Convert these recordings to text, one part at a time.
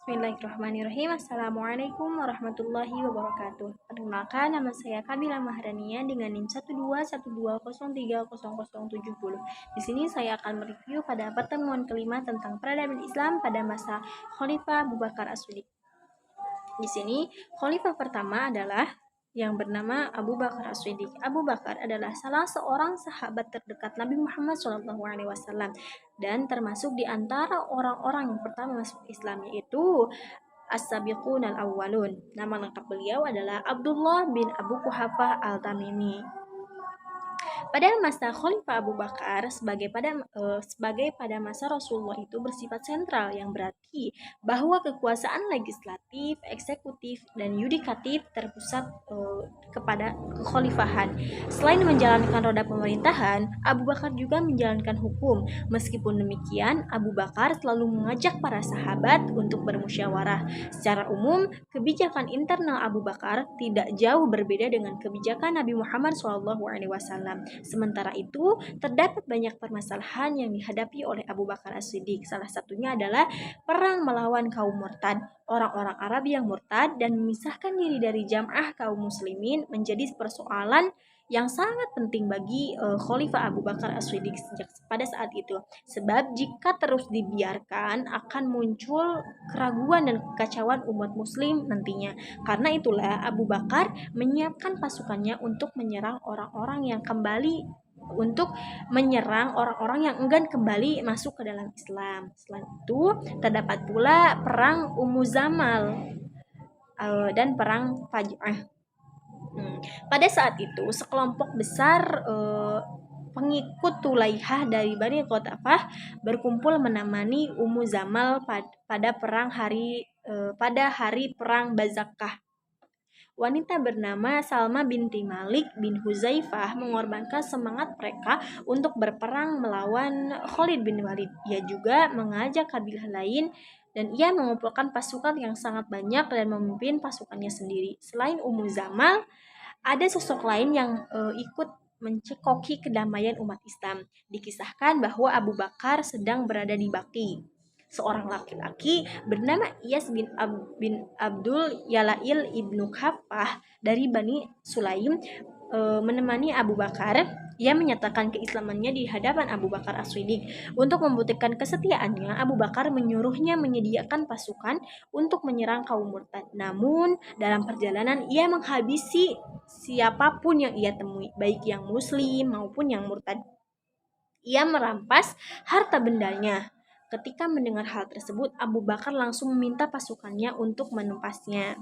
Bismillahirrahmanirrahim. Assalamualaikum warahmatullahi wabarakatuh. Perkenalkan, nama saya Kamila Mahrania dengan NIM 12120303070. Di sini saya akan mereview pada pertemuan kelima tentang peradaban Islam pada masa Khalifah Abu Bakar As-Siddiq. Di sini khalifah pertama adalah yang bernama Abu Bakar As-Siddiq. Abu Bakar adalah salah seorang sahabat terdekat Nabi Muhammad SAW dan termasuk di antara orang-orang yang pertama masuk Islam, yaitu As-Sabiqun al-Awwalun. Nama lengkap beliau adalah Abdullah bin Abu Quhafah al-Tamimi. Pada masa Khalifah Abu Bakar sebagai pada masa Rasulullah itu bersifat sentral, yang berarti bahwa kekuasaan legislatif, eksekutif, dan yudikatif terpusat kepada kekhalifahan. Selain menjalankan roda pemerintahan, Abu Bakar juga menjalankan hukum. Meskipun demikian, Abu Bakar selalu mengajak para sahabat untuk bermusyawarah. Secara umum, kebijakan internal Abu Bakar tidak jauh berbeda dengan kebijakan Nabi Muhammad SAW. Sementara itu, terdapat banyak permasalahan yang dihadapi oleh Abu Bakar As-Siddiq. Salah satunya adalah perang melawan kaum murtad. Orang-orang Arab yang murtad dan memisahkan diri dari jamaah kaum muslimin menjadi persoalan yang sangat penting bagi Khalifah Abu Bakar As-Siddiq sejak pada saat itu. Sebab jika terus dibiarkan akan muncul keraguan dan kekacauan umat muslim nantinya. Karena itulah Abu Bakar menyiapkan pasukannya untuk menyerang orang-orang yang enggan kembali masuk ke dalam Islam. Selain itu, terdapat pula perang Ummu Zamal dan perang Faj'ah. Pada saat itu, sekelompok besar pengikut Tulaihah dari Bani Qatafah berkumpul menemani Ummu Zamal pada hari perang Bazakah. Wanita bernama Salma binti Malik bin Huzaifah mengorbankan semangat mereka untuk berperang melawan Khalid bin Walid. Ia juga mengajak kabilah lain dan ia mengumpulkan pasukan yang sangat banyak dan memimpin pasukannya sendiri. Selain Ummu Zamal, ada sosok lain yang ikut mencekoki kedamaian umat Islam. Dikisahkan bahwa Abu Bakar sedang berada di Baqi. Seorang laki-laki bernama Iyas bin Abdul Yalail ibnu Khaffah dari Bani Sulaim menemani Abu Bakar. Ia menyatakan keislamannya di hadapan Abu Bakar As-Siddiq. Untuk membuktikan kesetiaannya, Abu Bakar menyuruhnya menyediakan pasukan untuk menyerang kaum murtad. Namun, dalam perjalanan ia menghabisi siapapun yang ia temui, baik yang muslim maupun yang murtad. Ia merampas harta bendanya. Ketika mendengar hal tersebut, Abu Bakar langsung meminta pasukannya untuk menumpasnya.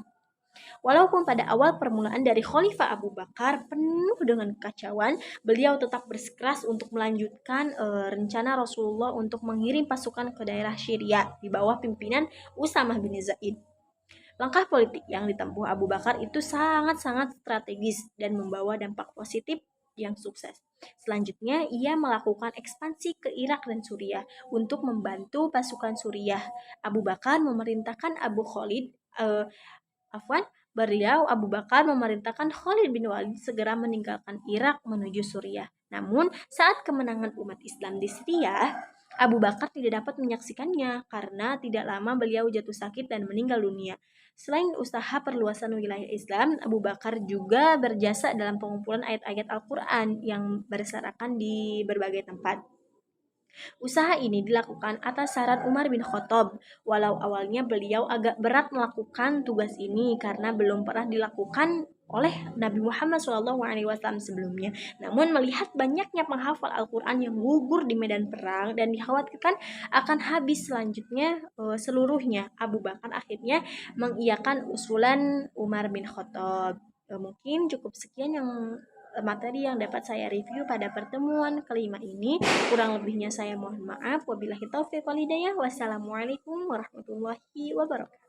Walaupun pada awal permulaan dari Khalifah Abu Bakar penuh dengan kekacauan, beliau tetap bersikeras untuk melanjutkan rencana Rasulullah untuk mengirim pasukan ke daerah Syria di bawah pimpinan Usamah bin Zaid. Langkah politik yang ditempuh Abu Bakar itu sangat-sangat strategis dan membawa dampak positif yang sukses. Selanjutnya, ia melakukan ekspansi ke Irak dan Suriah untuk membantu pasukan Suriah. Abu Bakar memerintahkan Abu Bakar memerintahkan Khalid bin Walid segera meninggalkan Irak menuju Suriah. Namun, saat kemenangan umat Islam di Syria, Abu Bakar tidak dapat menyaksikannya karena tidak lama beliau jatuh sakit dan meninggal dunia. Selain usaha perluasan wilayah Islam, Abu Bakar juga berjasa dalam pengumpulan ayat-ayat Al-Quran yang berserakan di berbagai tempat. Usaha ini dilakukan atas saran Umar bin Khattab. Walau awalnya beliau agak berat melakukan tugas ini karena belum pernah dilakukan oleh Nabi Muhammad SAW sebelumnya. Namun melihat banyaknya penghafal Al-Quran yang gugur di medan perang dan dikhawatirkan akan habis seluruhnya, Abu Bakar akhirnya mengiyakan usulan Umar bin Khattab. Mungkin cukup sekian yang materi yang dapat saya review pada pertemuan kelima ini. Kurang lebihnya saya mohon maaf. Wabillahi taufiq wal hidayah. Wassalamualaikum warahmatullahi wabarakatuh.